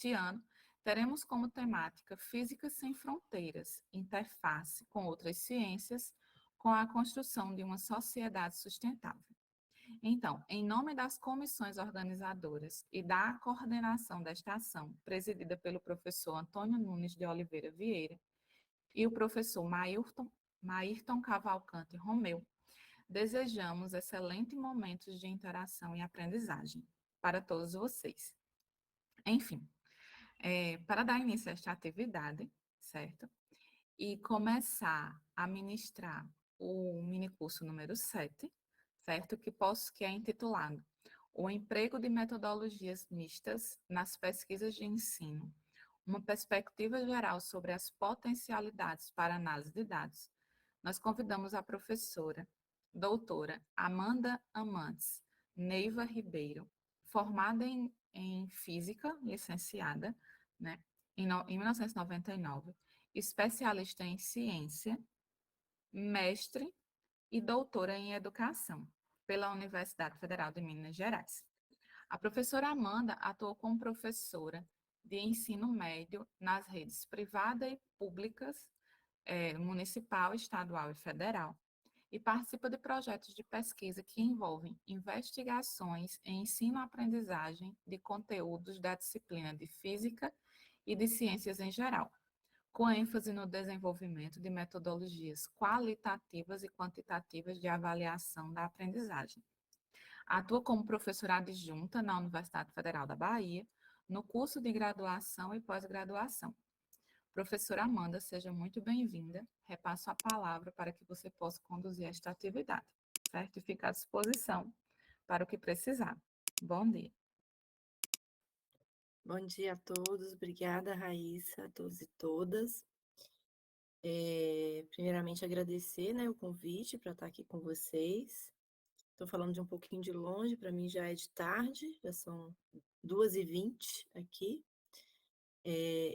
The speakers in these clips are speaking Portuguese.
Este ano, teremos como temática Física Sem Fronteiras, interface com outras ciências, com a construção de uma sociedade sustentável. Então, em nome das comissões organizadoras e da coordenação desta ação, presidida pelo professor Antônio Nunes de Oliveira Vieira e o professor Maírton Cavalcante Romeu, desejamos excelentes momentos de interação e aprendizagem para todos vocês. Enfim, para dar início a esta atividade, certo? E começar a ministrar o minicurso número 7, certo? Que é intitulado O Emprego de Metodologias Mistas nas Pesquisas de Ensino, uma perspectiva geral sobre as potencialidades para análise de dados. Nós convidamos a professora, doutora Amanda Amantes Neiva Ribeiro, formada em Física, licenciada, né, em 1999, especialista em Ciência, mestre e doutora em Educação pela Universidade Federal de Minas Gerais. A professora Amanda atuou como professora de ensino médio nas redes privada e públicas, municipal, estadual e federal, e participa de projetos de pesquisa que envolvem investigações em ensino-aprendizagem de conteúdos da disciplina de Física e de Ciências em geral, com ênfase no desenvolvimento de metodologias qualitativas e quantitativas de avaliação da aprendizagem. Atua como professora adjunta na Universidade Federal da Bahia, no curso de graduação e pós-graduação. Professora Amanda, seja muito bem-vinda. Repasso a palavra para que você possa conduzir esta atividade, certo? E fica à disposição para o que precisar. Bom dia. Bom dia a todos, obrigada, Raíssa, a todos e todas. Primeiramente, agradecer, né, o convite para estar aqui com vocês. Estou falando de um pouquinho de longe, para mim já é de tarde, já são 2h20 aqui.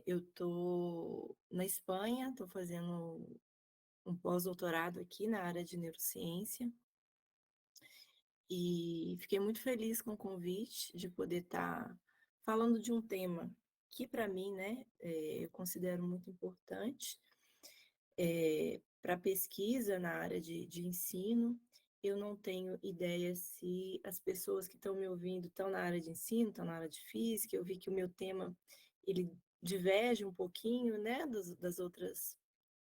Eu estou na Espanha, estou fazendo um pós-doutorado aqui na área de neurociência. E fiquei muito feliz com o convite de poder estar falando de um tema que, para mim, né, eu considero muito importante para pesquisa na área de ensino. Eu não tenho ideia se as pessoas que estão me ouvindo estão na área de ensino, estão na área de física. Eu vi que o meu tema, ele diverge um pouquinho, né, das outras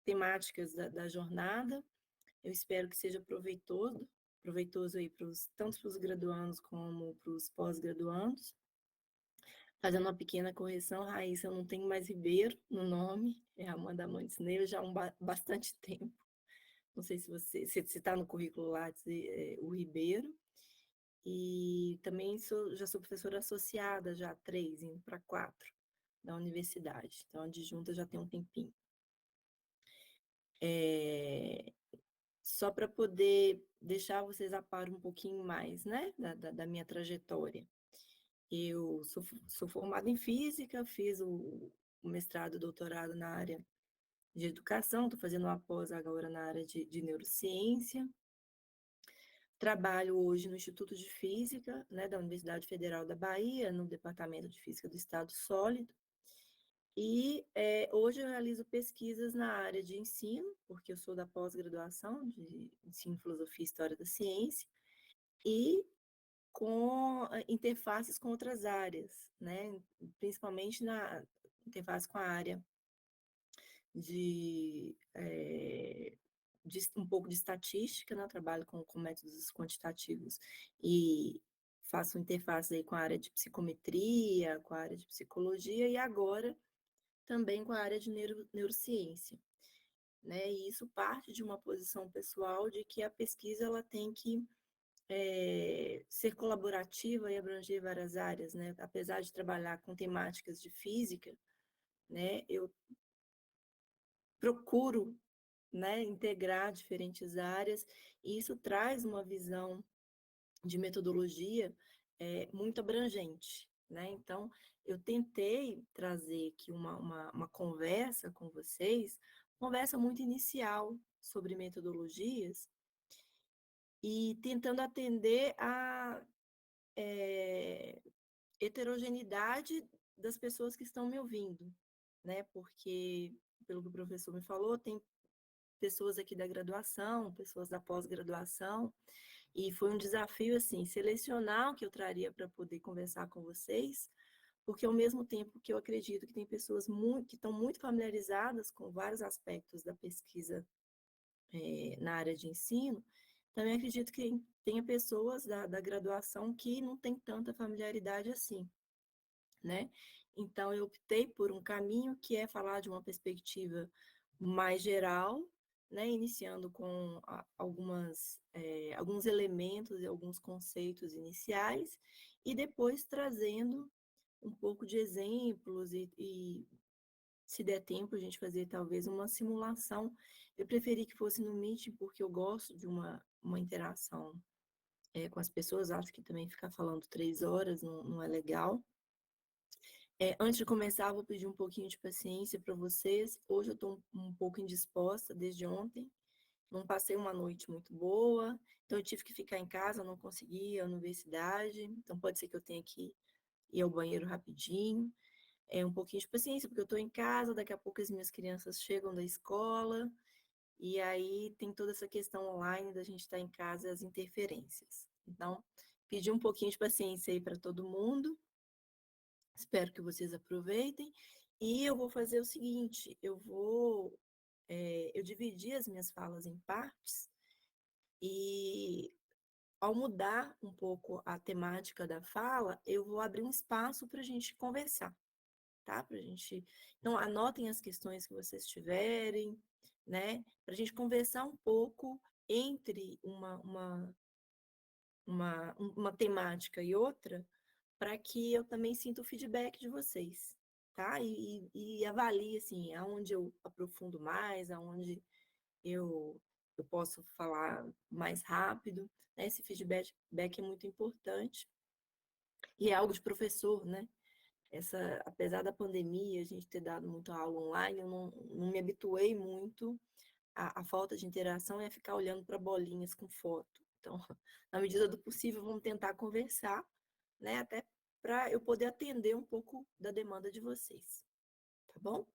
temáticas da jornada. Eu espero que seja proveitoso aí tanto para os graduandos como para os pós-graduandos. Fazendo uma pequena correção, Raíssa, eu não tenho mais Ribeiro no nome, é Amanda Amantes Neiva já há bastante tempo. Não sei se está no currículo lá o Ribeiro. E também já sou professora associada, já 3, indo para 4, da universidade. Então, adjunta já tem um tempinho. Só para poder deixar vocês a par um pouquinho mais, né, da minha trajetória. Eu sou formada em Física, fiz o mestrado e doutorado na área de Educação, estou fazendo uma pós agora na área de Neurociência. Trabalho hoje no Instituto de Física, né, da Universidade Federal da Bahia, no Departamento de Física do Estado Sólido. E hoje eu realizo pesquisas na área de ensino, porque eu sou da pós-graduação de Ensino, Filosofia e História da Ciência, e com interfaces com outras áreas, né? Principalmente na interface com a área de um pouco de estatística, né? Eu trabalho com métodos quantitativos e faço interface aí com a área de psicometria, com a área de psicologia e agora também com a área de neurociência, né? E isso parte de uma posição pessoal de que a pesquisa ela tem que ser colaborativa e abranger várias áreas, né? Apesar de trabalhar com temáticas de física, né? Eu procuro, né, integrar diferentes áreas, e isso traz uma visão de metodologia muito abrangente, né? Então, eu tentei trazer aqui uma conversa com vocês, conversa muito inicial sobre metodologias, e tentando atender a heterogeneidade das pessoas que estão me ouvindo, né? Porque, pelo que o professor me falou, tem pessoas aqui da graduação, pessoas da pós-graduação, e foi um desafio, assim, selecionar o que eu traria para poder conversar com vocês, porque ao mesmo tempo que eu acredito que tem pessoas que estão muito familiarizadas com vários aspectos da pesquisa na área de ensino, também acredito que tenha pessoas da graduação que não têm tanta familiaridade assim, né? Então, eu optei por um caminho que é falar de uma perspectiva mais geral, né? Iniciando com alguns elementos e alguns conceitos iniciais, e depois trazendo um pouco de exemplos e se der tempo, a gente fazer talvez uma simulação. Eu preferi que fosse no Meet, porque eu gosto de uma interação com as pessoas. Acho que também ficar falando 3 horas não é legal. Antes de começar, vou pedir um pouquinho de paciência para vocês. Hoje eu estou um pouco indisposta desde ontem. Não passei uma noite muito boa, então eu tive que ficar em casa, não consegui ir à universidade. Então pode ser que eu tenha que ir ao banheiro rapidinho. Um pouquinho de paciência, porque eu estou em casa, daqui a pouco as minhas crianças chegam da escola, e aí tem toda essa questão online da gente estar em casa e as interferências. Então, pedir um pouquinho de paciência aí para todo mundo, espero que vocês aproveitem, e eu vou fazer o seguinte, eu dividi as minhas falas em partes, e ao mudar um pouco a temática da fala, eu vou abrir um espaço para a gente conversar. Tá? Pra gente. Então, anotem as questões que vocês tiverem, né? Para a gente conversar um pouco entre uma temática e outra, para que eu também sinta o feedback de vocês, tá? E avalie, assim, aonde eu aprofundo mais, aonde eu, eu posso falar mais rápido, né? Esse feedback é muito importante. E é algo de professor, né? Apesar da pandemia, a gente ter dado muita aula online, eu não me habituei muito à falta de interação e a ficar olhando para bolinhas com foto. Então, na medida do possível, vamos tentar conversar, né? Até para eu poder atender um pouco da demanda de vocês, tá bom?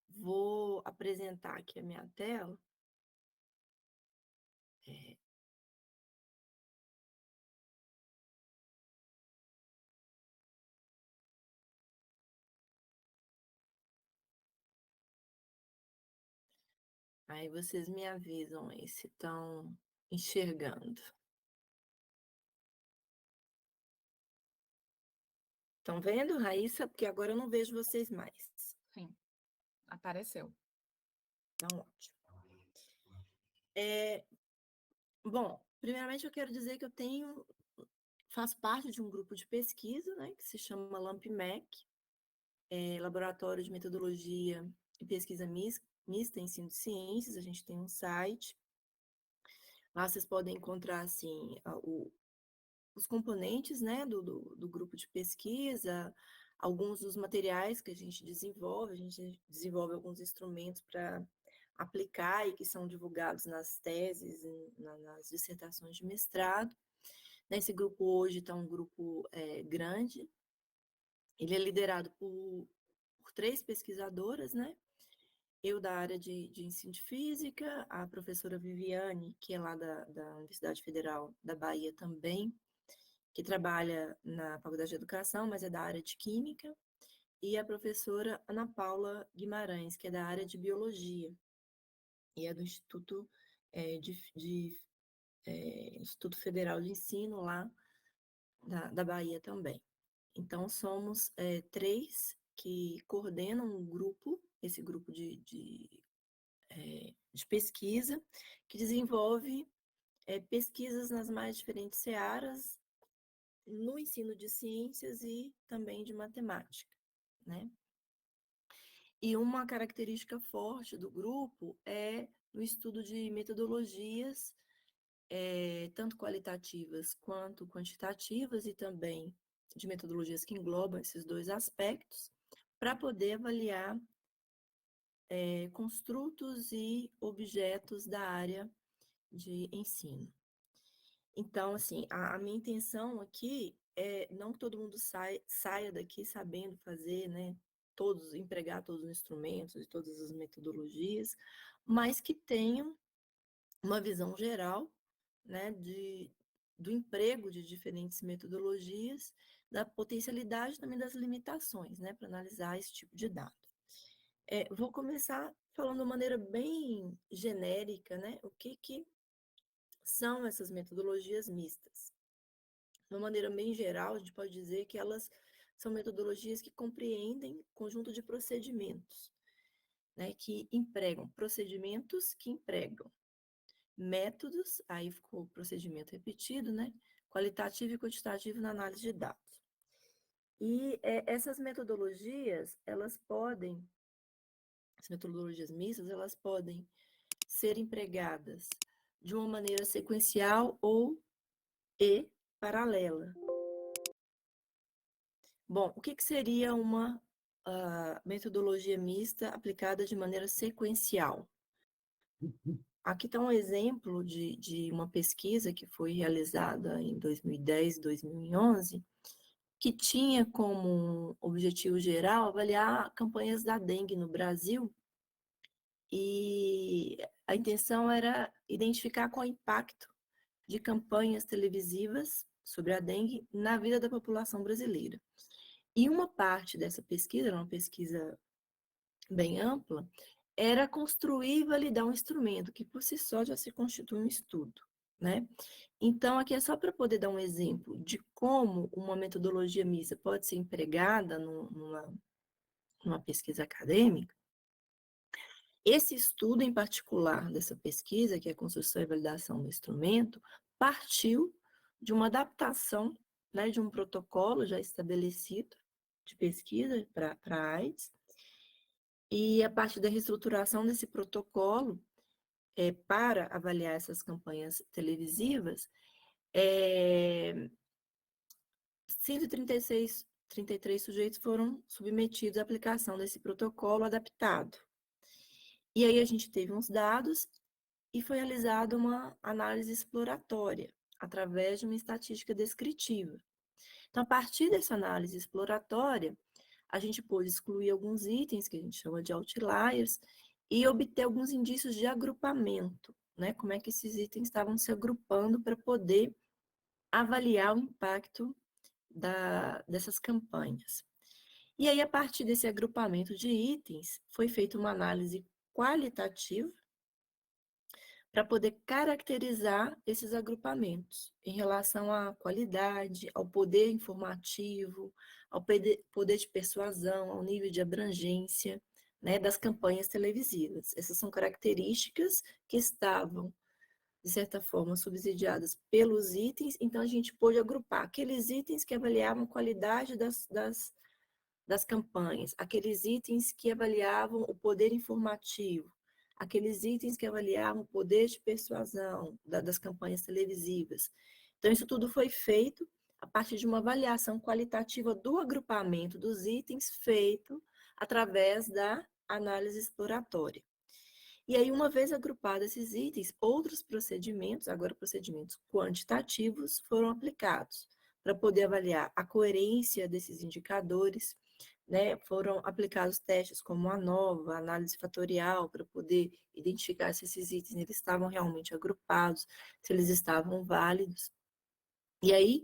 Vou apresentar aqui a minha tela. É, Aí vocês me avisam aí se estão enxergando. Estão vendo, Raíssa? Porque agora eu não vejo vocês mais. Sim, apareceu. Então, ótimo. Bom, primeiramente eu quero dizer que faço parte de um grupo de pesquisa, né, que se chama LampMec, Laboratório de Metodologia e Pesquisa Mista em Ensino de Ciências. A gente tem um site. Lá vocês podem encontrar, assim, os componentes, né, do grupo de pesquisa, alguns dos materiais que a gente desenvolve alguns instrumentos para aplicar e que são divulgados nas teses, nas dissertações de mestrado. Nesse grupo hoje está um grupo grande, ele é liderado por 3 pesquisadoras, né? Eu da área de ensino de física, a professora Viviane, que é lá da Universidade Federal da Bahia também, que trabalha na Faculdade de Educação, mas é da área de Química, e a professora Ana Paula Guimarães, que é da área de Biologia, e é do Instituto Federal de Ensino lá da Bahia também. Então, somos 3 que coordenam um grupo, esse grupo de pesquisa, que desenvolve pesquisas nas mais diferentes searas, no ensino de ciências e também de matemática, né? E uma característica forte do grupo é o estudo de metodologias, tanto qualitativas quanto quantitativas, e também de metodologias que englobam esses 2 aspectos, para poder avaliar construtos e objetos da área de ensino. Então, assim, a minha intenção aqui não que todo mundo saia daqui sabendo fazer, né, empregar todos os instrumentos e todas as metodologias, mas que tenham uma visão geral, né, do emprego de diferentes metodologias, da potencialidade também das limitações, né, para analisar esse tipo de dado. Vou começar falando de uma maneira bem genérica, né, o que são essas metodologias mistas. De uma maneira bem geral, a gente pode dizer que elas são metodologias que compreendem conjunto de procedimentos, né, que empregam procedimentos que empregam métodos, aí ficou o procedimento repetido, né, qualitativo e quantitativo na análise de dados. E essas metodologias, as metodologias mistas, elas podem ser empregadas de uma maneira sequencial e paralela. Bom, o que seria uma metodologia mista aplicada de maneira sequencial? Aqui está um exemplo de uma pesquisa que foi realizada em 2010, 2011, que tinha como objetivo geral avaliar campanhas da dengue no Brasil, e a intenção era identificar qual o impacto de campanhas televisivas sobre a dengue na vida da população brasileira. E uma parte dessa pesquisa, era uma pesquisa bem ampla, era construir e validar um instrumento, que por si só já se constitui um estudo, né? Então, aqui é só para poder dar um exemplo de como uma metodologia mista pode ser empregada numa pesquisa acadêmica. Esse estudo em particular dessa pesquisa, que é a construção e validação do instrumento, partiu de uma adaptação, né, de um protocolo já estabelecido de pesquisa para a AIDS, e a partir da reestruturação desse protocolo, para avaliar essas campanhas televisivas, 133 sujeitos foram submetidos à aplicação desse protocolo adaptado. E aí a gente teve uns dados e foi realizada uma análise exploratória, através de uma estatística descritiva. Então, a partir dessa análise exploratória, a gente pôde excluir alguns itens, que a gente chama de outliers, e obter alguns indícios de agrupamento, né? Como é que esses itens estavam se agrupando para poder avaliar o impacto dessas campanhas. E aí, a partir desse agrupamento de itens, foi feita uma análise qualitativa para poder caracterizar esses agrupamentos em relação à qualidade, ao poder informativo, ao poder de persuasão, ao nível de abrangência, né, das campanhas televisivas. Essas são características que estavam, de certa forma, subsidiadas pelos itens, então a gente pôde agrupar aqueles itens que avaliavam a qualidade das campanhas, aqueles itens que avaliavam o poder informativo, aqueles itens que avaliavam o poder de persuasão das campanhas televisivas. Então, isso tudo foi feito a partir de uma avaliação qualitativa do agrupamento dos itens feito através da análise exploratória. E aí, uma vez agrupados esses itens, outros procedimentos, agora procedimentos quantitativos, foram aplicados para poder avaliar a coerência desses indicadores, né? Foram aplicados testes como a ANOVA, análise fatorial, para poder identificar se esses itens eles estavam realmente agrupados, se eles estavam válidos. E aí,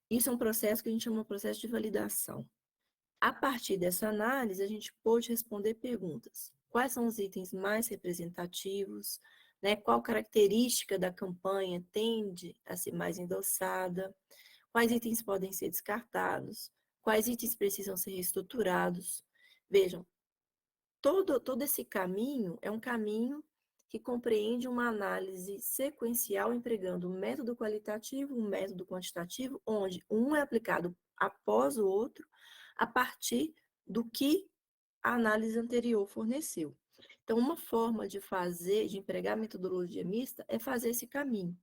isso é um processo que a gente chama de processo de validação. A partir dessa análise, a gente pôde responder perguntas. Quais são os itens mais representativos? Né? Qual característica da campanha tende a ser mais endossada? Quais itens podem ser descartados? Quais itens precisam ser reestruturados? Vejam, todo esse caminho é um caminho que compreende uma análise sequencial empregando um método qualitativo, um método quantitativo, onde um é aplicado após o outro, a partir do que a análise anterior forneceu. Então, uma forma de empregar a metodologia mista é fazer esse caminho,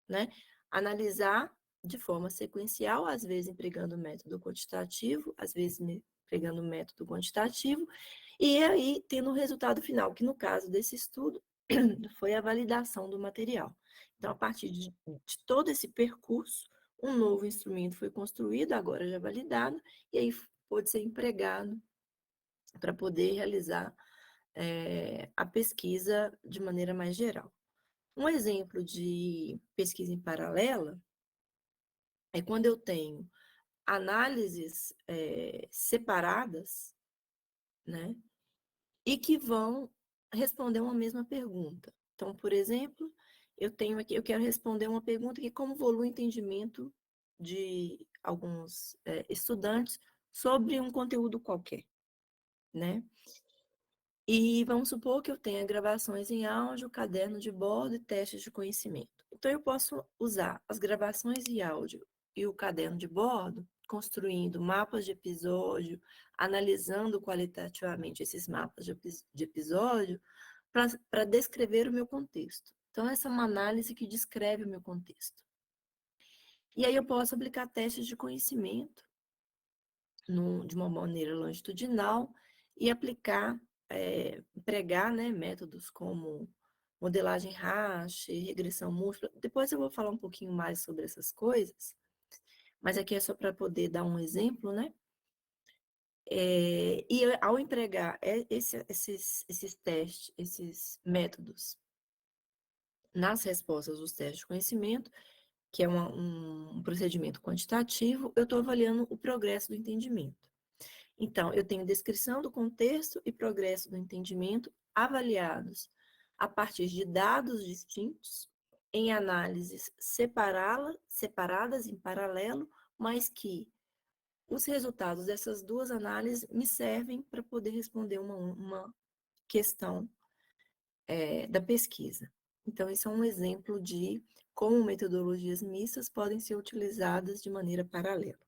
né? Analisar de forma sequencial, às vezes empregando o método quantitativo, às vezes empregando o método quantitativo, e aí tendo o resultado final, que no caso desse estudo foi a validação do material. Então, a partir de todo esse percurso, um novo instrumento foi construído, agora já validado, e aí pode ser empregado para poder realizar a pesquisa de maneira mais geral. Um exemplo de pesquisa em paralela é quando eu tenho análises separadas, né, e que vão responder uma mesma pergunta. Então, por exemplo, eu quero responder uma pergunta que como evolui o entendimento de alguns estudantes sobre um conteúdo qualquer, né? E vamos supor que eu tenha gravações em áudio, caderno de bordo e testes de conhecimento. Então, eu posso usar as gravações de áudio e o caderno de bordo, construindo mapas de episódio, analisando qualitativamente esses mapas de episódio, para descrever o meu contexto. Então, essa é uma análise que descreve o meu contexto. E aí eu posso aplicar testes de conhecimento de uma maneira longitudinal e aplicar, empregar, né, métodos como modelagem Rasch, regressão múltipla. Depois eu vou falar um pouquinho mais sobre essas coisas, mas aqui é só para poder dar um exemplo, né? E ao empregar esses testes, esses métodos nas respostas dos testes de conhecimento, que é um procedimento quantitativo, eu estou avaliando o progresso do entendimento. Então, eu tenho descrição do contexto e progresso do entendimento avaliados a partir de dados distintos, em análises separadas em paralelo, mas que os resultados dessas duas análises me servem para poder responder uma questão da pesquisa. Então, isso é um exemplo de como metodologias mistas podem ser utilizadas de maneira paralela.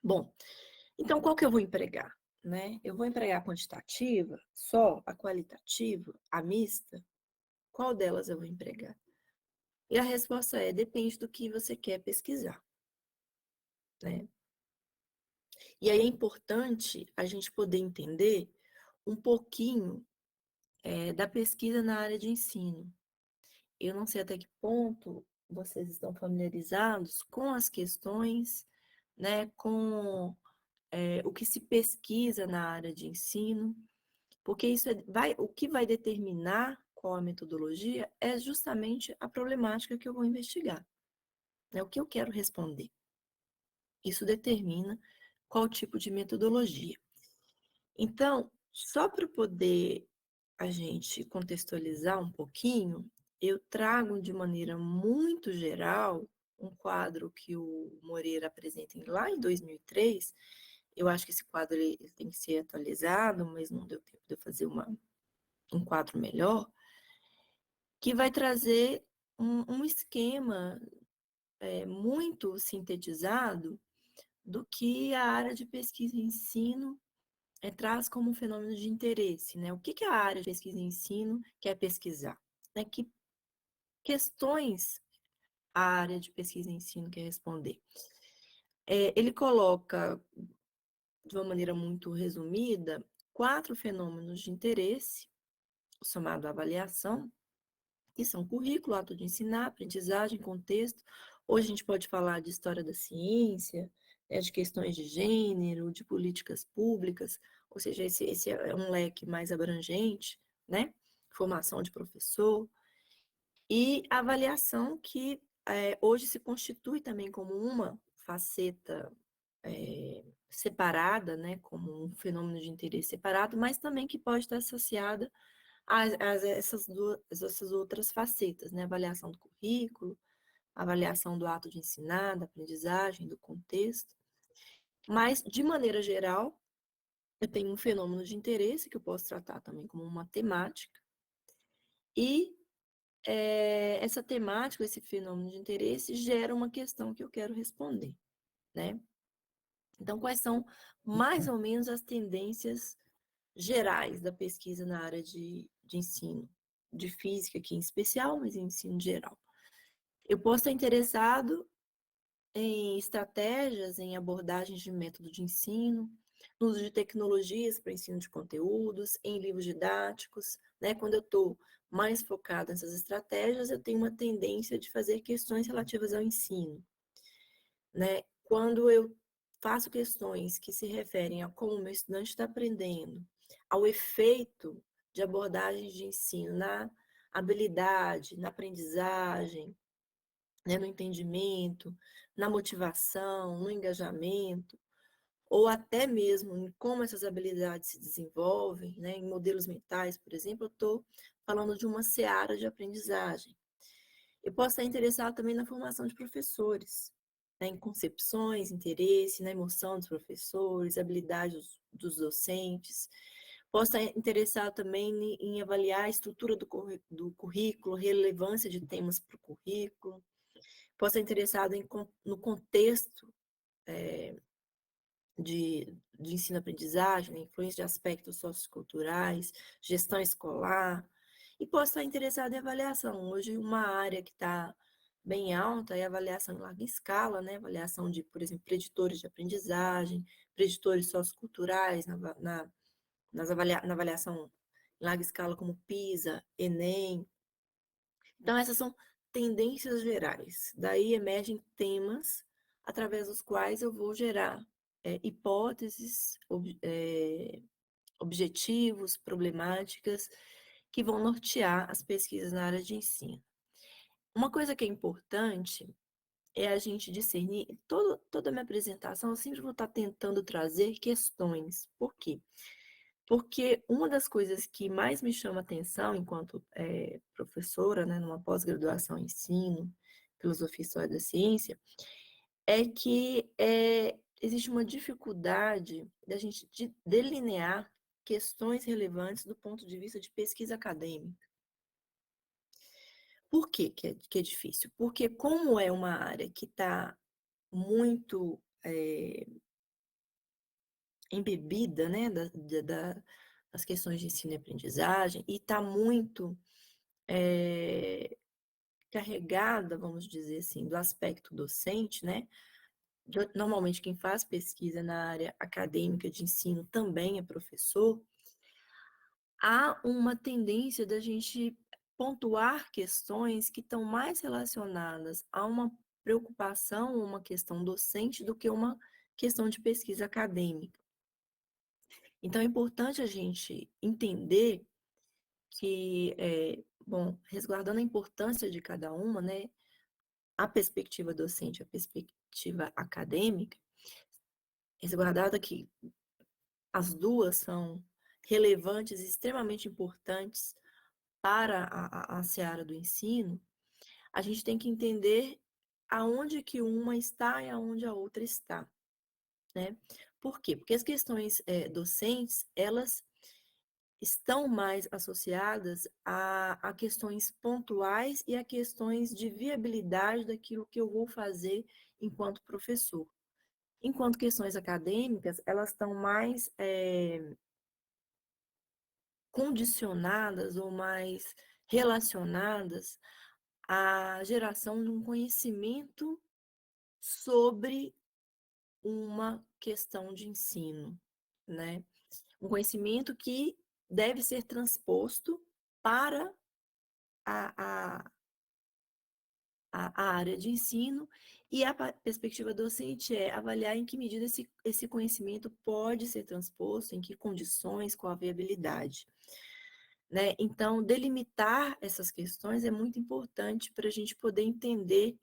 Bom, então qual que eu vou empregar? Né? Eu vou empregar a quantitativa, só a qualitativa, a mista? Qual delas eu vou empregar? E a resposta é, depende do que você quer pesquisar. Né? E aí é importante a gente poder entender um pouquinho da pesquisa na área de ensino. Eu não sei até que ponto vocês estão familiarizados com as questões, né, com o que se pesquisa na área de ensino, porque isso o que vai determinar qual a metodologia é justamente a problemática que eu vou investigar, né, o que eu quero responder. Isso determina qual tipo de metodologia. Então, só para poder a gente contextualizar um pouquinho, eu trago de maneira muito geral um quadro que o Moreira apresenta lá em 2003. Eu acho que esse quadro ele tem que ser atualizado, mas não deu tempo de eu fazer um quadro melhor, que vai trazer um esquema muito sintetizado do que a área de pesquisa e ensino traz como um fenômeno de interesse, né? O que a área de pesquisa e ensino quer pesquisar? Né? Que questões a área de pesquisa e ensino quer responder? Ele coloca, de uma maneira muito resumida, 4 fenômenos de interesse, somado à avaliação, que são currículo, ato de ensinar, aprendizagem, contexto. Hoje a gente pode falar de história da ciência, né, de questões de gênero, de políticas públicas, ou seja, esse é um leque mais abrangente, né? Formação de professor. E a avaliação que hoje se constitui também como uma faceta separada, né, como um fenômeno de interesse separado, mas também que pode estar associada essas outras facetas, né? Avaliação do currículo, avaliação do ato de ensinar, da aprendizagem, do contexto. Mas, de maneira geral, eu tenho um fenômeno de interesse, que eu posso tratar também como uma temática, e essa temática, esse fenômeno de interesse, gera uma questão que eu quero responder, né? Então, quais são mais ou menos as tendências gerais da pesquisa na área de ensino, de física aqui em especial, mas em ensino geral? Eu posso estar interessado em estratégias, em abordagens de método de ensino, no uso de tecnologias para ensino de conteúdos, em livros didáticos, né? Quando eu estou mais focada nessas estratégias, eu tenho uma tendência de fazer questões relativas ao ensino, né? Quando eu faço questões que se referem a como o meu estudante está aprendendo, ao efeito de abordagens de ensino na habilidade, na aprendizagem, né, no entendimento, na motivação, no engajamento, ou até mesmo em como essas habilidades se desenvolvem, né, em modelos mentais, por exemplo, eu estou falando de uma seara de aprendizagem. Eu posso estar interessado também na formação de professores, né, em concepções, interesse, na emoção dos professores, habilidades dos docentes. Posso estar interessado também em avaliar a estrutura do currículo, relevância de temas para o currículo. Posso estar interessado no contexto de ensino-aprendizagem, né, influência de aspectos socioculturais, gestão escolar, e posso estar interessado em avaliação. Hoje, uma área que está bem alta é a avaliação em larga escala, né? Avaliação de, por exemplo, preditores de aprendizagem, preditores socioculturais na avaliação em larga escala, como PISA, Enem. Então, essas são tendências gerais. Daí emergem temas através dos quais eu vou gerar hipóteses, objetivos, problemáticas que vão nortear as pesquisas na área de ensino. Uma coisa que é importante é a gente discernir, toda a minha apresentação eu sempre vou estar tentando trazer questões. Por quê? Porque uma das coisas que mais me chama atenção enquanto professora, né, numa pós-graduação em ensino, filosofia e história da ciência, é que existe uma dificuldade da gente delinear questões relevantes do ponto de vista de pesquisa acadêmica. Por que que é difícil? Porque como é uma área que está muito embebida, né, das questões de ensino e aprendizagem, e está muito carregada, vamos dizer assim, do aspecto docente, né? Normalmente quem faz pesquisa na área acadêmica de ensino também é professor. Há uma tendência da gente pontuar questões que estão mais relacionadas a uma preocupação, uma questão docente, do que uma questão de pesquisa acadêmica. Então, é importante a gente entender que, bom, resguardando a importância de cada uma, né, a perspectiva docente, a perspectiva acadêmica, resguardada que as duas são relevantes e extremamente importantes para a seara do ensino, a gente tem que entender aonde que uma está e aonde a outra está, né? Por quê? Porque as questões docentes, elas estão mais associadas a questões pontuais e a questões de viabilidade daquilo que eu vou fazer enquanto professor. Enquanto questões acadêmicas, elas estão mais condicionadas ou mais relacionadas à geração de um conhecimento sobre uma questão de ensino, né? Um conhecimento que deve ser transposto para a, a, a área de ensino, e a perspectiva docente é avaliar em que medida esse conhecimento pode ser transposto, em que condições, com a viabilidade. Né? Então, delimitar essas questões é muito importante para a gente poder entender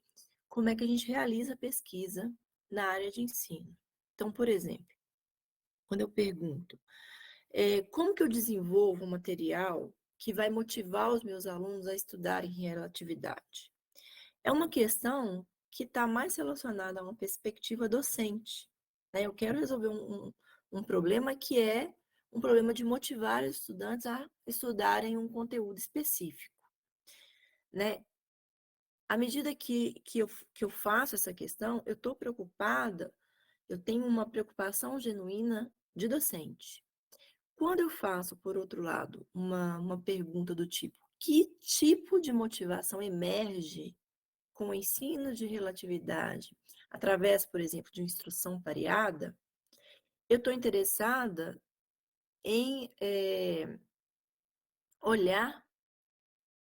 como é que a gente realiza a pesquisa na área de ensino. Então, por exemplo, quando eu pergunto como que eu desenvolvo um material que vai motivar os meus alunos a estudarem relatividade? É uma questão que está mais relacionada a uma perspectiva docente. Né? Eu quero resolver um problema que é um problema de motivar os estudantes a estudarem um conteúdo específico. Né? À medida que eu faço essa questão, eu estou preocupada, eu tenho uma preocupação genuína de docente. Quando eu faço, por outro lado, uma pergunta do tipo: que tipo de motivação emerge com o ensino de relatividade, através, por exemplo, de instrução pareada, eu estou interessada em olhar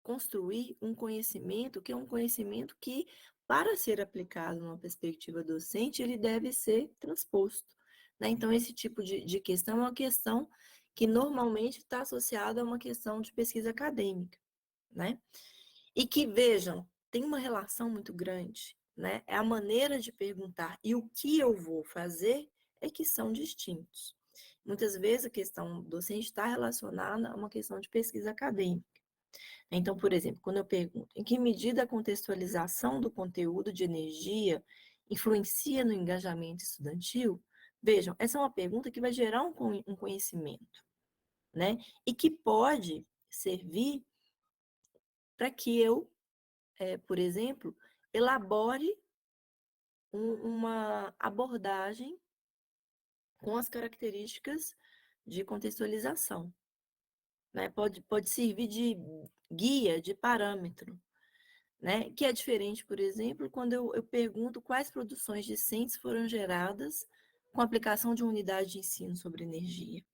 construir um conhecimento que é um conhecimento que, para ser aplicado numa perspectiva docente, ele deve ser transposto. Né? Então, esse tipo de questão é uma questão que normalmente está associada a uma questão de pesquisa acadêmica. Né? E que, vejam, tem uma relação muito grande. Né? É a maneira de perguntar e o que eu vou fazer é que são distintos. Muitas vezes a questão docente está relacionada a uma questão de pesquisa acadêmica. Então, por exemplo, quando eu pergunto em que medida a contextualização do conteúdo de energia influencia no engajamento estudantil, vejam, essa é uma pergunta que vai gerar um conhecimento, né? E que pode servir para que eu, por exemplo, elabore uma abordagem com as características de contextualização. Né? Pode servir de guia, de parâmetro, né? Que é diferente, por exemplo, quando eu pergunto quais produções discentes foram geradas com a aplicação de uma unidade de ensino sobre energia.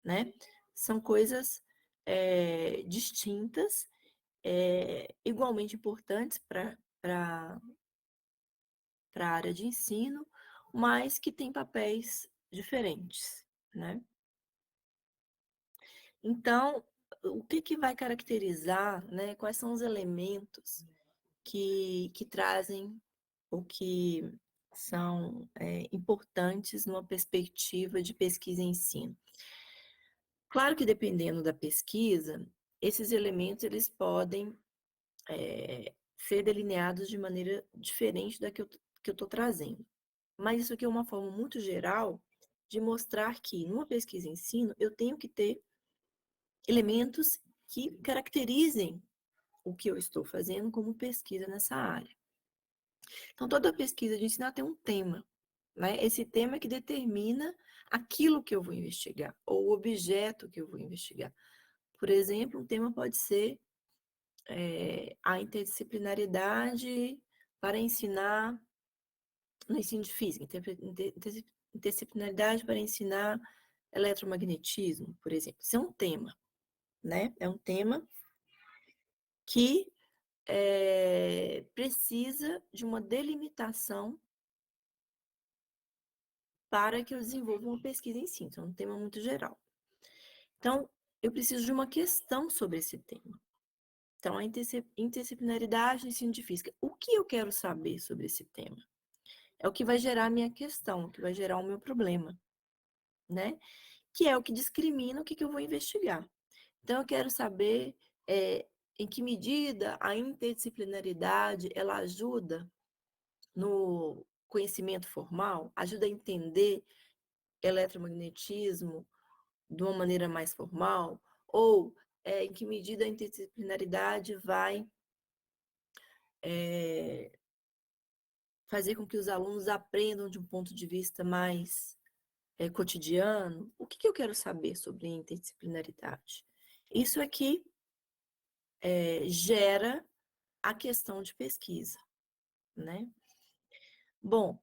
Né? São coisas distintas, igualmente importantes para a área de ensino, mas que têm papéis diferentes. Né? Então, o que vai caracterizar, né? Quais são os elementos que trazem ou que são importantes numa perspectiva de pesquisa e ensino? Claro que dependendo da pesquisa, esses elementos eles podem ser delineados de maneira diferente da que eu estou trazendo. Mas isso aqui é uma forma muito geral de mostrar que numa pesquisa e ensino eu tenho que ter elementos que caracterizem o que eu estou fazendo como pesquisa nessa área. Então, toda pesquisa de ensino tem um tema, né? Esse tema é que determina aquilo que eu vou investigar, ou o objeto que eu vou investigar. Por exemplo, um tema pode ser a interdisciplinaridade para ensinar no ensino de física, interdisciplinaridade para ensinar eletromagnetismo, por exemplo. Isso é um tema, né? É um tema que precisa de uma delimitação para que eu desenvolva uma pesquisa em si. Então, é um tema muito geral. Então, eu preciso de uma questão sobre esse tema. Então, a interdisciplinaridade no ensino de física. O que eu quero saber sobre esse tema? É o que vai gerar a minha questão, o que vai gerar o meu problema, né? Que é o que discrimina o que eu vou investigar. Então, eu quero saber em que medida a interdisciplinaridade ela ajuda no conhecimento formal, ajuda a entender eletromagnetismo de uma maneira mais formal, ou em que medida a interdisciplinaridade vai fazer com que os alunos aprendam de um ponto de vista mais cotidiano. O que eu quero saber sobre interdisciplinaridade? Isso aqui gera a questão de pesquisa, né? Bom,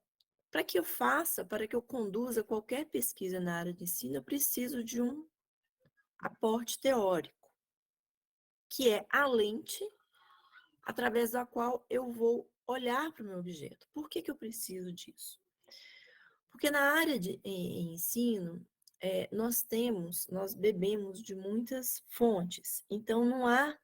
para que eu faça, para que eu conduza qualquer pesquisa na área de ensino, eu preciso de um aporte teórico, que é a lente através da qual eu vou olhar para o meu objeto. Por que eu preciso disso? Porque na área de ensino, nós bebemos de muitas fontes, então não há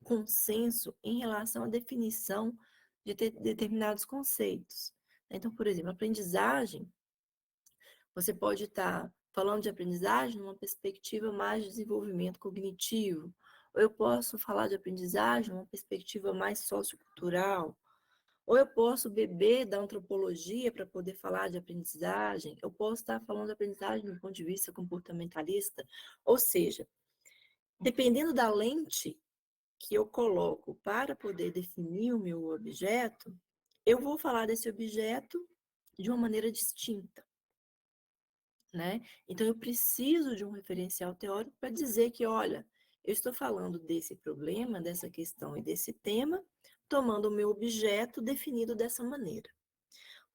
consenso em relação à definição de determinados conceitos. Então, por exemplo, aprendizagem, você pode estar falando de aprendizagem numa perspectiva mais de desenvolvimento cognitivo, ou eu posso falar de aprendizagem numa perspectiva mais sociocultural, ou eu posso beber da antropologia para poder falar de aprendizagem, eu posso estar falando de aprendizagem do ponto de vista comportamentalista, ou seja, dependendo da lente que eu coloco para poder definir o meu objeto, eu vou falar desse objeto de uma maneira distinta, né? Então, eu preciso de um referencial teórico para dizer que, olha, eu estou falando desse problema, dessa questão e desse tema, tomando o meu objeto definido dessa maneira.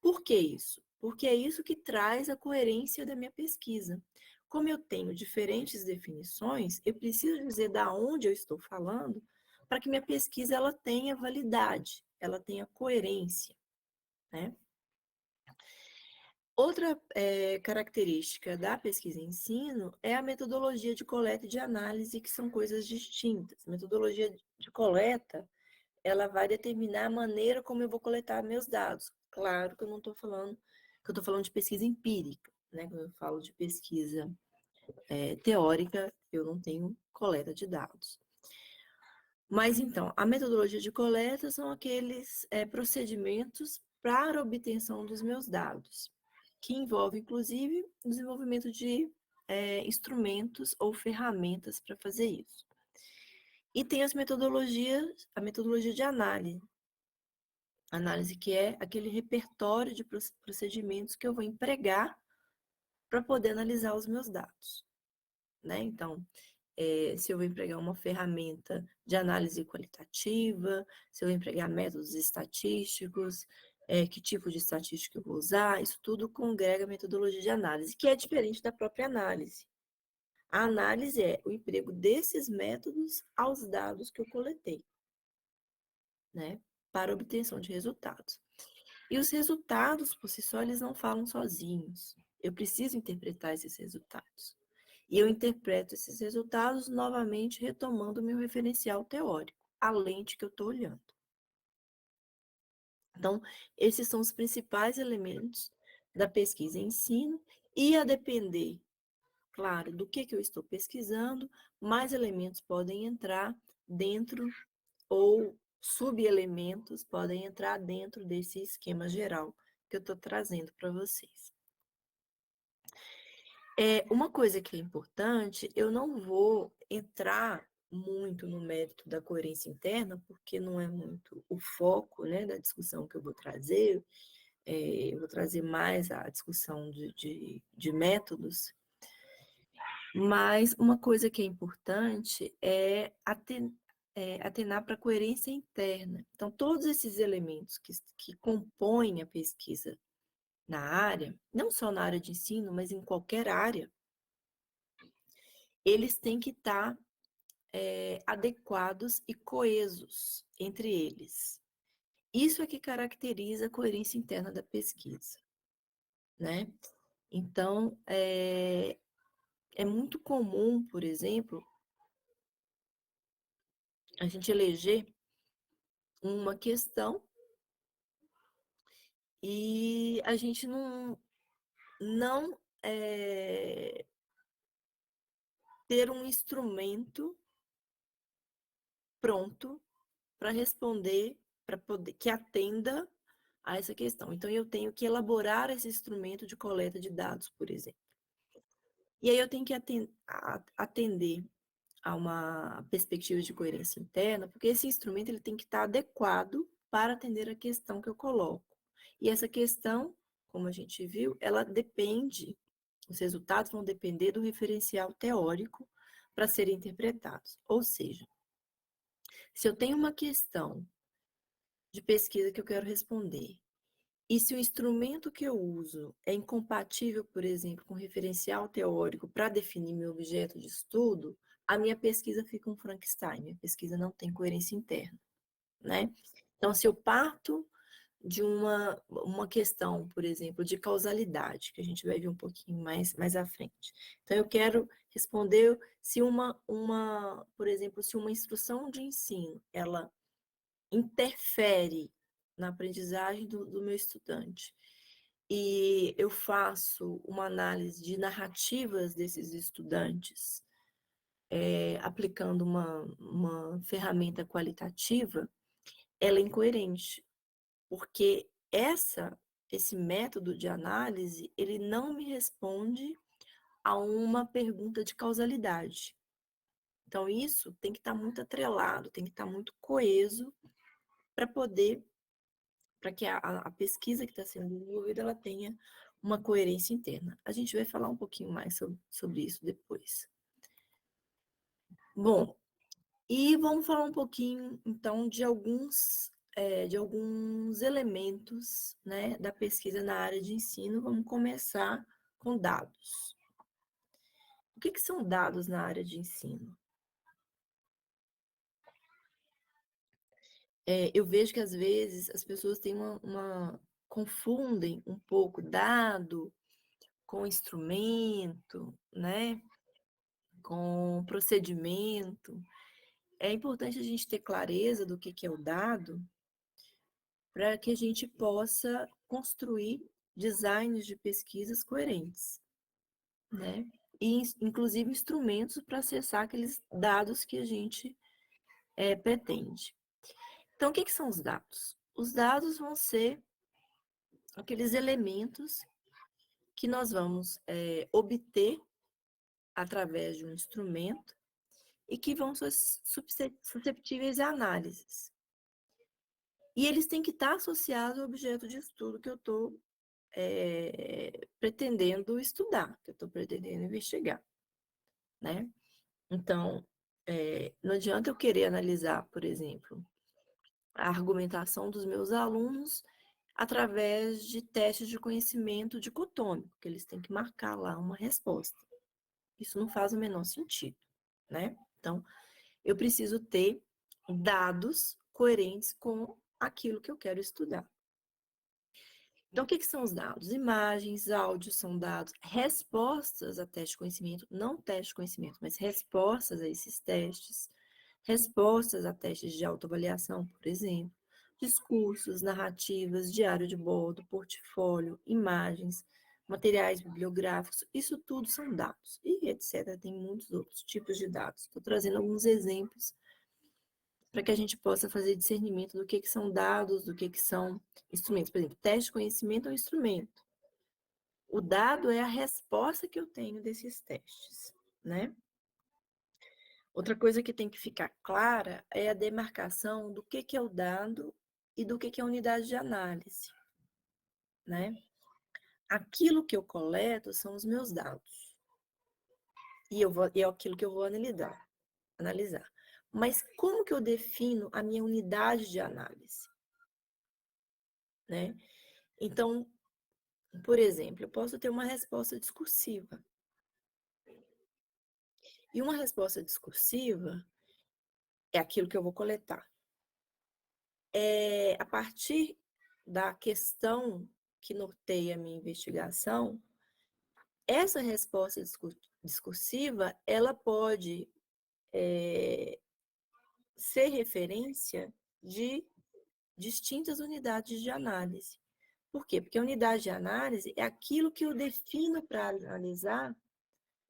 Por que isso? Porque é isso que traz a coerência da minha pesquisa. Como eu tenho diferentes definições, eu preciso dizer da onde eu estou falando para que minha pesquisa ela tenha validade, ela tenha coerência, né? Outra característica da pesquisa e ensino é a metodologia de coleta e de análise, que são coisas distintas. A metodologia de coleta, ela vai determinar a maneira como eu vou coletar meus dados. Claro que eu não estou falando, que eu estou falando de pesquisa empírica, né? Quando eu falo de pesquisa teórica, eu não tenho coleta de dados. Mas então, a metodologia de coleta são aqueles procedimentos para a obtenção dos meus dados, que envolve, inclusive, o desenvolvimento de instrumentos ou ferramentas para fazer isso. E tem a metodologia de análise que é aquele repertório de procedimentos que eu vou empregar para poder analisar os meus dados, né? Então, se eu vou empregar uma ferramenta de análise qualitativa, se eu vou empregar métodos estatísticos, que tipo de estatística eu vou usar, isso tudo congrega a metodologia de análise, que é diferente da própria análise. A análise é o emprego desses métodos aos dados que eu coletei, né, para obtenção de resultados. E os resultados, por si só, eles não falam sozinhos. Eu preciso interpretar esses resultados. E eu interpreto esses resultados novamente retomando o meu referencial teórico, a lente que eu estou olhando. Então, esses são os principais elementos da pesquisa e ensino, e a depender, claro, do que eu estou pesquisando, mais elementos podem entrar dentro, ou subelementos podem entrar dentro desse esquema geral que eu estou trazendo para vocês. Uma coisa que é importante, eu não vou entrar muito no mérito da coerência interna, porque não é muito o foco, né, da discussão que eu vou trazer. Eu vou trazer mais a discussão de métodos, mas uma coisa que é importante é atenar para a coerência interna. Então, todos esses elementos que compõem a pesquisa na área, não só na área de ensino, mas em qualquer área, eles têm que estar adequados e coesos entre eles. Isso é que caracteriza a coerência interna da pesquisa, né? Então, é muito comum, por exemplo, a gente eleger uma questão e a gente não ter um instrumento pronto para responder, para poder que atenda a essa questão. Então, eu tenho que elaborar esse instrumento de coleta de dados, por exemplo. E aí eu tenho que atender a uma perspectiva de coerência interna, porque esse instrumento ele tem que estar adequado para atender a questão que eu coloco. E essa questão, como a gente viu, ela depende, os resultados vão depender do referencial teórico para serem interpretados. Ou seja, se eu tenho uma questão de pesquisa que eu quero responder, e se o instrumento que eu uso é incompatível, por exemplo, com o referencial teórico para definir meu objeto de estudo, a minha pesquisa fica um Frankenstein, minha pesquisa não tem coerência interna, né? Então, se eu parto de uma questão, por exemplo, de causalidade, que a gente vai ver um pouquinho mais à frente. Então, eu quero responder se por exemplo, se uma instrução de ensino, ela interfere na aprendizagem do meu estudante. E eu faço uma análise de narrativas desses estudantes, aplicando uma ferramenta qualitativa, ela é incoerente, porque esse método de análise, ele não me responde a uma pergunta de causalidade. Então, isso tem que estar muito atrelado, tem que estar muito coeso para que a pesquisa que está sendo desenvolvida ela tenha uma coerência interna. A gente vai falar um pouquinho mais sobre isso depois. Bom, e vamos falar um pouquinho, então, de alguns elementos, né, da pesquisa na área de ensino. Vamos começar com dados. O que são dados na área de ensino? Eu vejo que às vezes as pessoas têm confundem um pouco dado com instrumento, né? Com procedimento. É importante a gente ter clareza do que é o dado para que a gente possa construir designs de pesquisas coerentes, né? E, inclusive, instrumentos para acessar aqueles dados que a gente pretende. Então, o que são os dados? Os dados vão ser aqueles elementos que nós vamos obter através de um instrumento e que vão ser susceptíveis a análises. E eles têm que estar associados ao objeto de estudo que eu estou pretendendo estudar, que eu estou pretendendo investigar, né? Então, não adianta eu querer analisar, por exemplo, a argumentação dos meus alunos através de testes de conhecimento dicotômico, que eles têm que marcar lá uma resposta. Isso não faz o menor sentido, né? Então, eu preciso ter dados coerentes com aquilo que eu quero estudar. Então, o que são os dados? Imagens, áudios são dados, respostas a teste de conhecimento, não teste de conhecimento, mas respostas a esses testes, respostas a testes de autoavaliação, por exemplo, discursos, narrativas, diário de bordo, portfólio, imagens, materiais bibliográficos, isso tudo são dados, e etc. Tem muitos outros tipos de dados. Estou trazendo alguns exemplos para que a gente possa fazer discernimento do que são dados, do que são instrumentos. Por exemplo, teste de conhecimento é um instrumento. O dado é a resposta que eu tenho desses testes, né? Outra coisa que tem que ficar clara é a demarcação do que é o dado e do que é a unidade de análise, né? Aquilo que eu coleto são os meus dados. E é aquilo que eu vou analisar. Mas como que eu defino a minha unidade de análise, né? Então, por exemplo, eu posso ter uma resposta discursiva. E uma resposta discursiva é aquilo que eu vou coletar. A partir da questão que norteia a minha investigação, essa resposta discursiva, ela pode ser referência de distintas unidades de análise. Por quê? Porque a unidade de análise é aquilo que eu defino para analisar.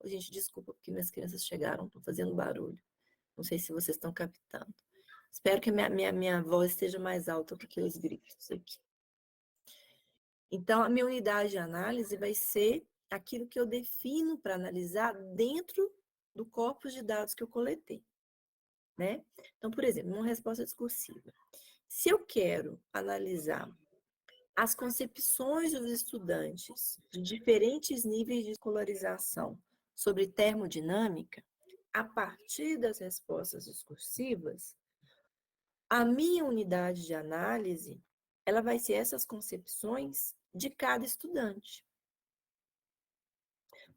Gente, desculpa, porque minhas crianças chegaram, estão fazendo barulho. Não sei se vocês estão captando. Espero que a minha voz esteja mais alta do que os gritos aqui. Então, a minha unidade de análise vai ser aquilo que eu defino para analisar dentro do corpus de dados que eu coletei, né? Então, por exemplo, uma resposta discursiva. Se eu quero analisar as concepções dos estudantes de diferentes níveis de escolarização sobre termodinâmica, a partir das respostas discursivas, a minha unidade de análise, ela vai ser essas concepções de cada estudante.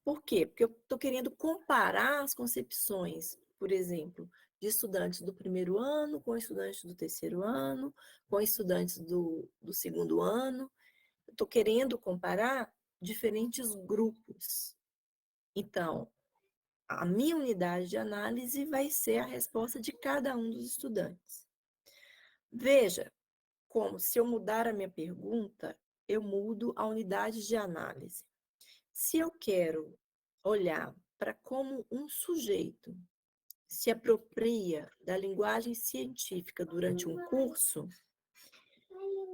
Por quê? Porque eu estou querendo comparar as concepções, por exemplo, de estudantes do primeiro ano com estudantes do terceiro ano, com estudantes do segundo ano. Eu estou querendo comparar diferentes grupos. Então, a minha unidade de análise vai ser a resposta de cada um dos estudantes. Veja como, se eu mudar a minha pergunta, eu mudo a unidade de análise. Se eu quero olhar para como um sujeito se apropria da linguagem científica durante um curso,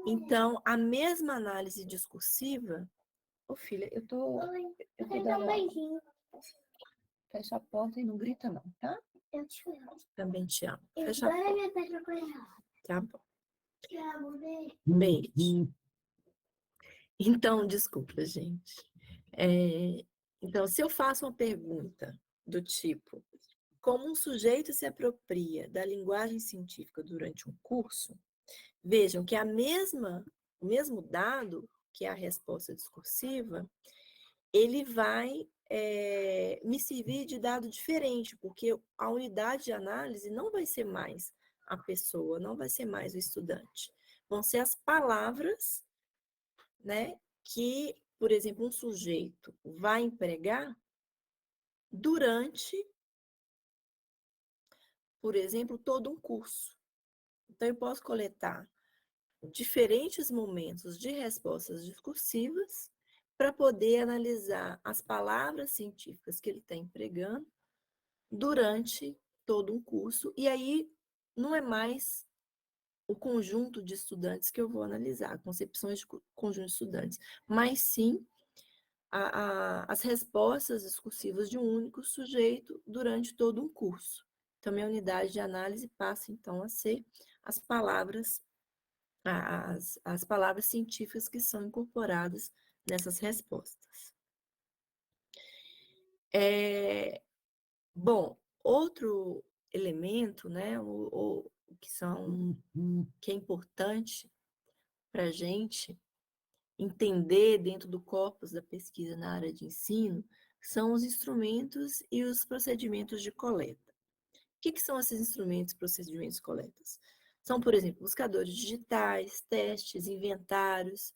então a mesma análise discursiva. Ô, filha, eu tô dando. Fecha a porta e não grita, não, tá? Eu te amo. Também te amo. Fecha a porta. Tá bom. Beijo. Então, desculpa, gente. Então, se eu faço uma pergunta do tipo, como um sujeito se apropria da linguagem científica durante um curso, vejam que o mesmo dado, que é a resposta discursiva, ele vai me servir de dado diferente, porque a unidade de análise não vai ser mais a pessoa, não vai ser mais o estudante. Vão ser as palavras, né, que, por exemplo, um sujeito vai empregar durante, por exemplo, todo um curso. Então, eu posso coletar diferentes momentos de respostas discursivas para poder analisar as palavras científicas que ele está empregando durante todo um curso, e aí não é mais o conjunto de estudantes que eu vou analisar, concepções de conjunto de estudantes, mas sim as respostas discursivas de um único sujeito durante todo um curso. Então, minha unidade de análise passa, então, a ser as palavras, as palavras científicas que são incorporadas nessas respostas. Bom, outro elemento, né, que é importante para a gente entender dentro do corpus da pesquisa na área de ensino, são os instrumentos e os procedimentos de coleta. O que são esses instrumentos e procedimentos de coleta? São, por exemplo, buscadores digitais, testes, inventários,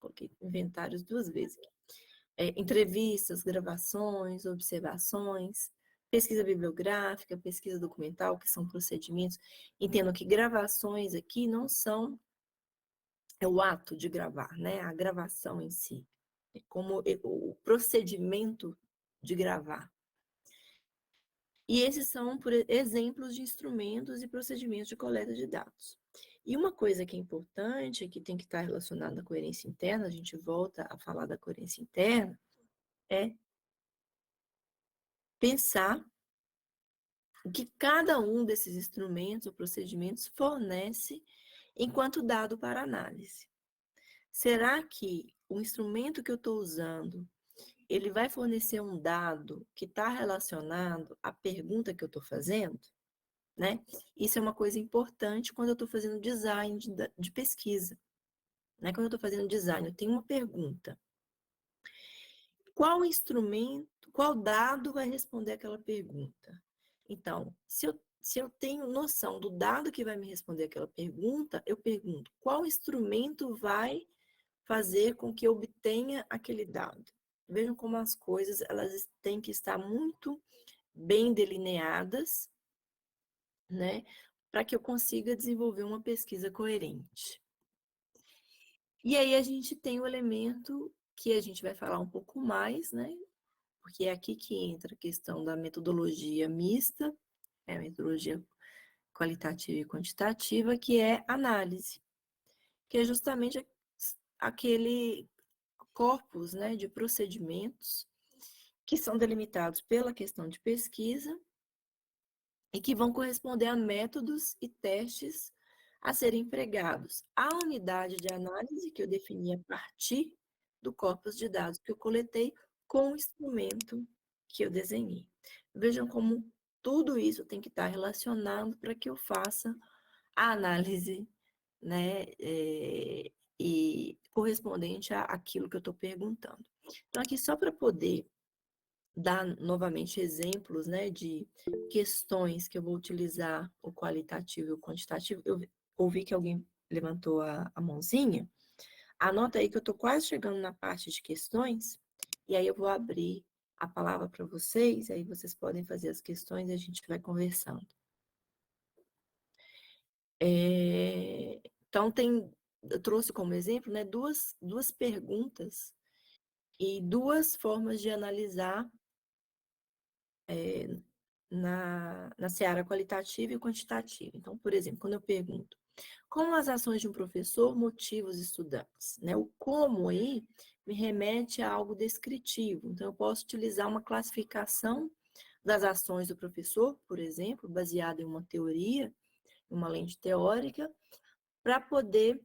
coloquei inventários 2 vezes aqui, entrevistas, gravações, observações, pesquisa bibliográfica, pesquisa documental, que são procedimentos. Entendo que gravações aqui não são o ato de gravar, né? A gravação em si, como o procedimento de gravar. E esses são exemplos de instrumentos e procedimentos de coleta de dados. E uma coisa que é importante, que tem que estar relacionada à coerência interna, a gente volta a falar da coerência interna, é pensar o que cada um desses instrumentos ou procedimentos fornece enquanto dado para análise. Será que o instrumento que eu estou usando, ele vai fornecer um dado que está relacionado à pergunta que eu estou fazendo? Né? Isso é uma coisa importante quando eu estou fazendo design de pesquisa. Né? Quando eu estou fazendo design, eu tenho uma pergunta. Qual instrumento, qual dado vai responder aquela pergunta? Então, se eu tenho noção do dado que vai me responder aquela pergunta, eu pergunto, qual instrumento vai fazer com que eu obtenha aquele dado? Vejam como as coisas, elas têm que estar muito bem delineadas, né, para que eu consiga desenvolver uma pesquisa coerente. E aí a gente tem o elemento que a gente vai falar um pouco mais, né, porque é aqui que entra a questão da metodologia mista, a metodologia qualitativa e quantitativa, que é análise, que é justamente aquele corpus, né, de procedimentos que são delimitados pela questão de pesquisa e que vão corresponder a métodos e testes a serem empregados. A unidade de análise que eu defini a partir do corpus de dados que eu coletei com o instrumento que eu desenhei. Vejam como tudo isso tem que estar relacionado para que eu faça a análise, né, e correspondente àquilo que eu estou perguntando. Então, aqui só para poder dar novamente exemplos, né, de questões que eu vou utilizar o qualitativo e o quantitativo. Eu ouvi que alguém levantou a mãozinha. Anota aí que eu estou quase chegando na parte de questões, e aí eu vou abrir a palavra para vocês, aí vocês podem fazer as questões e a gente vai conversando. Então, eu trouxe como exemplo, né, duas perguntas e duas formas de analisar na seara qualitativa e quantitativa. Então, por exemplo, quando eu pergunto como as ações de um professor motivam os estudantes, né? O como aí me remete a algo descritivo. Então, eu posso utilizar uma classificação das ações do professor, por exemplo, baseada em uma teoria, uma lente teórica, para poder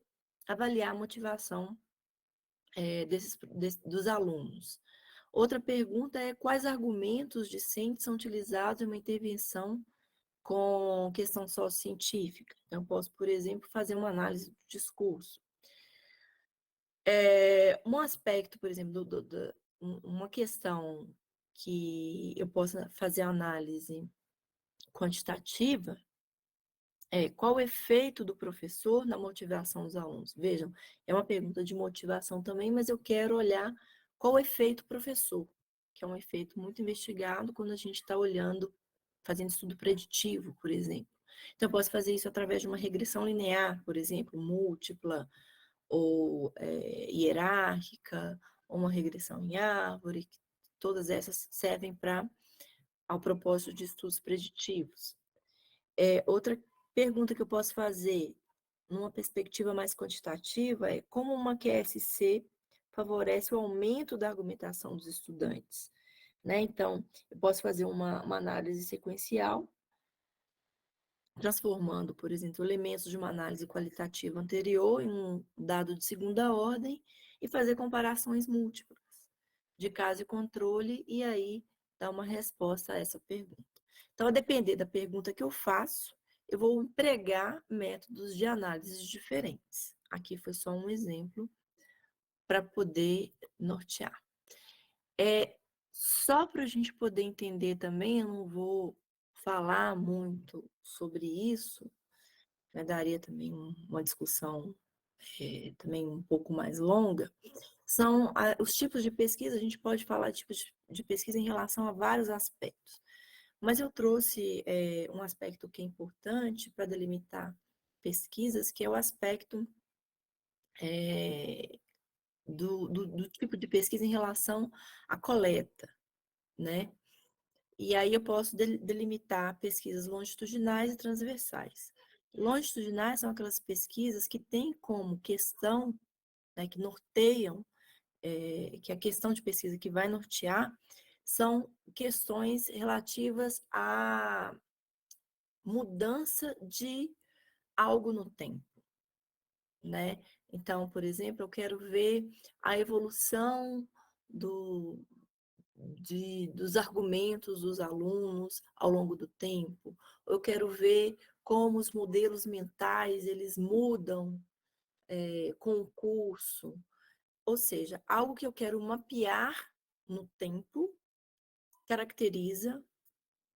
avaliar a motivação dos alunos. Outra pergunta é quais argumentos discentes são utilizados em uma intervenção com questão sociocientífica. Então, eu posso, por exemplo, fazer uma análise do discurso. Um aspecto, por exemplo, uma questão que eu possa fazer análise quantitativa, qual o efeito do professor na motivação dos alunos? Vejam, é uma pergunta de motivação também, mas eu quero olhar qual o efeito professor, que é um efeito muito investigado quando a gente está olhando, fazendo estudo preditivo, por exemplo. Então, eu posso fazer isso através de uma regressão linear, por exemplo, múltipla, ou hierárquica, ou uma regressão em árvore. Todas essas servem ao propósito de estudos preditivos. Outra pergunta que eu posso fazer, numa perspectiva mais quantitativa, é como uma QSC favorece o aumento da argumentação dos estudantes, né? Então, eu posso fazer uma análise sequencial, transformando, por exemplo, elementos de uma análise qualitativa anterior em um dado de segunda ordem e fazer comparações múltiplas de caso e controle, e aí dar uma resposta a essa pergunta. Então, a depender da pergunta que eu faço, eu vou empregar métodos de análise diferentes. Aqui foi só um exemplo para poder nortear. Só para a gente poder entender também, eu não vou falar muito sobre isso, né, daria também uma discussão também um pouco mais longa, são os tipos de pesquisa. A gente pode falar de tipos de pesquisa em relação a vários aspectos, mas eu trouxe um aspecto que é importante para delimitar pesquisas, que é o aspecto do tipo de pesquisa em relação à coleta, né? E aí eu posso delimitar pesquisas longitudinais e transversais. Longitudinais são aquelas pesquisas que têm como questão, né, que norteiam, que a questão de pesquisa que vai nortear são questões relativas à mudança de algo no tempo, né? Então, por exemplo, eu quero ver a evolução dos argumentos dos alunos ao longo do tempo. Eu quero ver como os modelos mentais eles mudam com o curso. Ou seja, algo que eu quero mapear no tempo caracteriza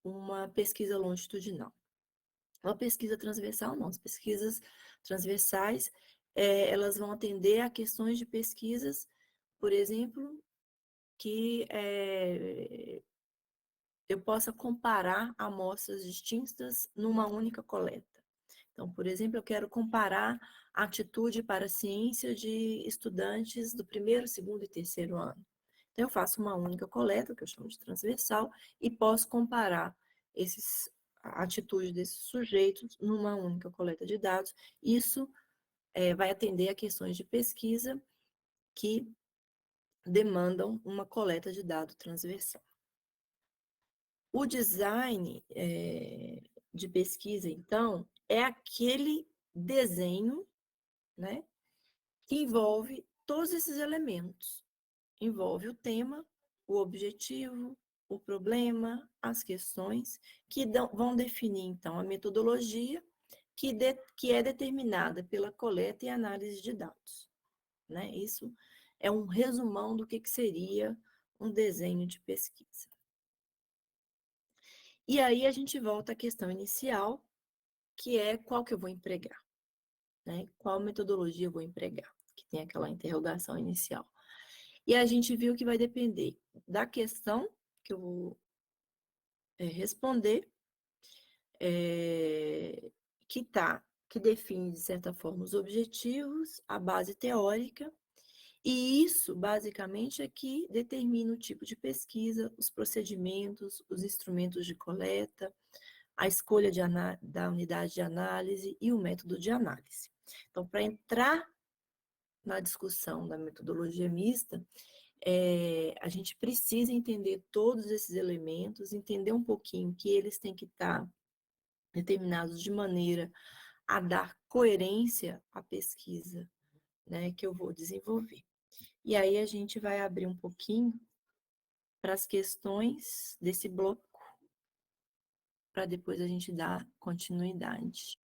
uma pesquisa longitudinal. Uma pesquisa transversal, não. As pesquisas transversais, elas vão atender a questões de pesquisas, por exemplo, que eu possa comparar amostras distintas numa única coleta. Então, por exemplo, eu quero comparar a atitude para a ciência de estudantes do primeiro, segundo e terceiro ano. Então, eu faço uma única coleta, que eu chamo de transversal, e posso comparar a atitude desses sujeitos numa única coleta de dados. Isso vai atender a questões de pesquisa que demandam uma coleta de dado transversal. O design de pesquisa, então, é aquele desenho, né, que envolve todos esses elementos. Envolve o tema, o objetivo, o problema, as questões, que vão definir, então, a metodologia que é determinada pela coleta e análise de dados, né? Isso é um resumão do que seria um desenho de pesquisa. E aí a gente volta à questão inicial, que é qual que eu vou empregar, né? Qual metodologia eu vou empregar, que tem aquela interrogação inicial. E a gente viu que vai depender da questão que eu vou responder, que define, de certa forma, os objetivos, a base teórica, e isso, basicamente, é que determina o tipo de pesquisa, os procedimentos, os instrumentos de coleta, a escolha da unidade de análise e o método de análise. Então, para entrar na discussão da metodologia mista, a gente precisa entender todos esses elementos, entender um pouquinho que eles têm que estar determinados de maneira a dar coerência à pesquisa, né, que eu vou desenvolver. E aí a gente vai abrir um pouquinho para as questões desse bloco, para depois a gente dar continuidade.